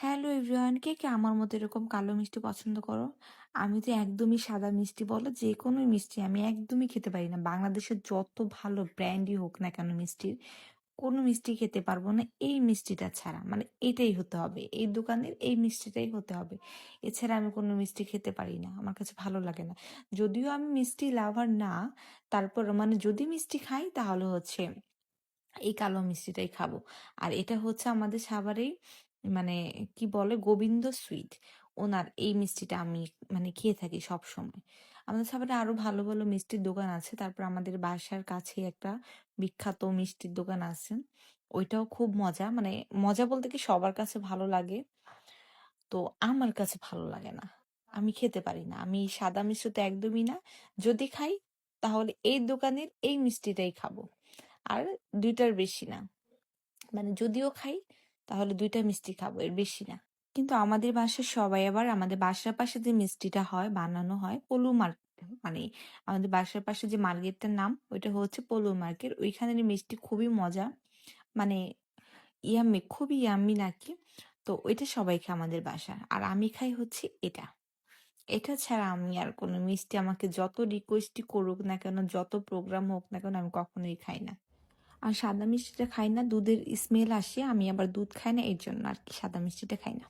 Hello everyone, কে কে আমার মতো এরকম কালো মিষ্টি পছন্দ করো? আমি তো একদমই সাদা মিষ্টি বলো যে কোনো মিষ্টি আমি একদমই খেতে পারি না। বাংলাদেশের যত ভালো ব্র্যান্ডই হোক না কেন মিষ্টির, কোনো মিষ্টি খেতে পারবো না এই মিষ্টিটা ছাড়া। মানে এটাই হতে হবে, এই দোকানের এই মিষ্টিটাই হতে হবে। এছাড়া আমি কোনো মিষ্টি খেতে পারি না, আমার কাছে ভালো লাগে না। যদিও আমি মিষ্টি লাভার না, তারপর মানে যদি মিষ্টি খাই তাহলে হচ্ছে এই কালো মিষ্টিটাই খাবো। আর এটা হচ্ছে আমাদের সাভারেই মানে কি বলে গোবিন্দ সুইট। ওনার এই মিষ্টিটা আমি মানে খেয়ে থাকি সবসময়। আমাদের সাভারে আরো ভালো ভালো মিষ্টির দোকান আছে। তারপর আমাদের বাসার কাছে একটা বিখ্যাত মিষ্টির দোকান আছে। ওইটাও খুব মজা, মানে মজা বলতে কি সবার কাছে ভালো লাগে, তো আমার কাছে ভালো লাগে না। আমি খেতে পারি না, আমি সাদা মিষ্টি তো একদমই না। যদি খাই তাহলে এই দোকানের এই মিষ্টিটাই খাবো, আর দুইটার বেশি না। মানে যদিও খাই তাহলে ২ টা মিষ্টি খাবো, এর বেশি না। কিন্তু আমাদের বাসার সবাই আবার আমাদের বাসার পাশে যে মিষ্টিটা হয় বানানো হয় পলু মার্কেট, মানে আমাদের বাসার পাশে যে মার্কেটটার নাম ওইটা হচ্ছে পলু মার্কেট। ওইখানের মিষ্টি খুবই মজা, মানে ইয়াম্মি, খুবই ইয়াম্মি নাকি। তো ওইটা সবাই খায় আমাদের বাসার, আর আমি খাই হচ্ছে এটা। এটা ছাড়া আমি আর কোনো মিষ্টি আমাকে যত রিকোয়েস্টই করুক না কেন, যত প্রোগ্রাম হোক না কেন, আমি কখনোই খাই না। আর সাদা মিষ্টিটা খাই না, দুধের স্মেল আসে, আমি আবার দুধ খাই না, এর জন্য আর কি সাদা মিষ্টিটা খাই না।